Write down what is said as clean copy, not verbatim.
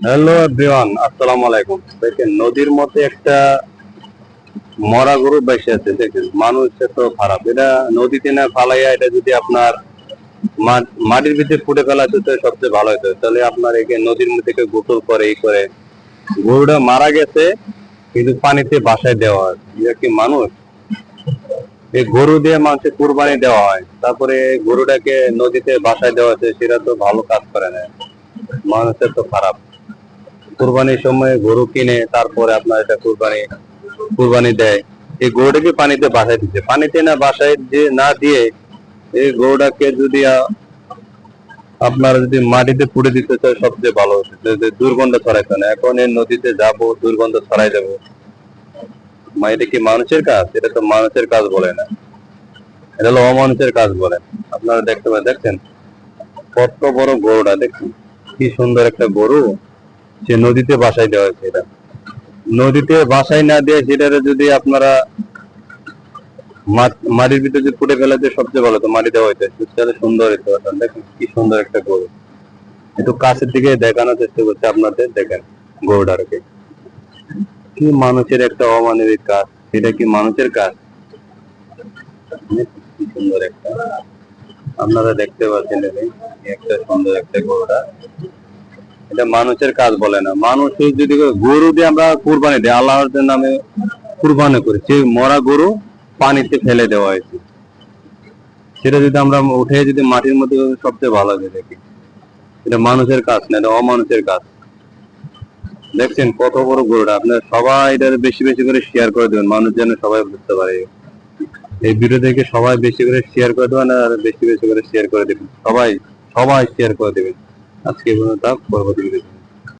Hello everyone, আসসালামু আলাইকুম। দেখেন নদীর মধ্যে একটা মরা গরু বেঁচে আছে। দেখেন মানুষ এত খারাপ, এটা নদীতে না ফালাইয়া এটা যদি আপনার মাটির ভিতরে ফুটে ফেলাতে তো সবচেয়ে ভালো হতো। তাহলে আপনার একে নদীর মধ্যে কেউ গোসল করে এই করে, গরুটা মারা গেছে কিন্তু পানিতে ভাসায় দেওয়া হয়। এটা কি মানুষ? এই গরু দিয়ে মানুষের কুরবানি দেওয়া হয়, তারপরে গরুটাকে নদীতে ভাসায় দেওয়া হচ্ছে, সেটা তো ভালো কাজ করে না। মানুষের তো খারাপ। কুরবানির সময় গরু কিনে তারপরে আপনার এটা কুরবানি দেয়, এই গরুটাকে পানিতে বাসায় দিচ্ছে, পানিতে না বাসায় দিয়ে না দিয়ে এই গরুটাকে যদি আপনার যদি মাটিতে পুড়ে দিতে চায় সবচেয়ে ভালো হচ্ছে, যে দুর্গন্ধ ছড়াইতো না। এখন এই নদীতে যাবো দুর্গন্ধ ছড়াই যাবো, এটা কি মানুষের কাজ? এটা তো মানুষের কাজ বলে না, এটা হলো অমানুষের কাজ বলে। আপনারা দেখছেন কত বড় গরুটা, দেখছেন কি সুন্দর একটা গরু, সে নদীতে বাসায় দেওয়া হয়েছে। এটা নদীতে বাসায় না দিয়ে সেটারে যদি আপনারা মাটির ভিতরে যদি ফুটে ফেলাতে সবচেয়ে ভালো, তো মাটি দেওয়া হইতে তাহলে সুন্দর হইতো। দেখেন কি সুন্দর একটা গরু, একটু কাছের দিকে দেখানোর চেষ্টা করছে আপনাদের। দেখেন গরুটাকে, কি মানুষের একটা অমানবিক কাজ, এটা কি মানুষের কাজ? কি সুন্দর একটা, আপনারা দেখতে পাচ্ছেন একটা সুন্দর একটা গরুটা, এটা মানুষের কাজ বলে না। মানুষের যদি গরু দিয়ে আমরা কুরবানি দিই, আল্লাহর নামে কুরবানি করি, সেই মরা গরু পানিতে ফেলে দেওয়া হয়েছে, সেটা যদি আমরা উঠে যদি মাটির মধ্যে সবচেয়ে ভালো হবে। দেখি এটা মানুষের কাজ না, এটা অমানুষের কাজ। দেখছেন কত বড় গরুটা, আপনার সবাই এটা বেশি বেশি করে শেয়ার করে দেবেন, মানুষ যেন সবাই বুঝতে পারে। এই ভিডিও থেকে সবাই বেশি করে শেয়ার করে দেবেন, আর বেশি বেশি করে শেয়ার করে দেবেন, সবাই সবাই শেয়ার করে দেবেন। আজকে পর্যন্ত, পরবর্তী ভিডিও।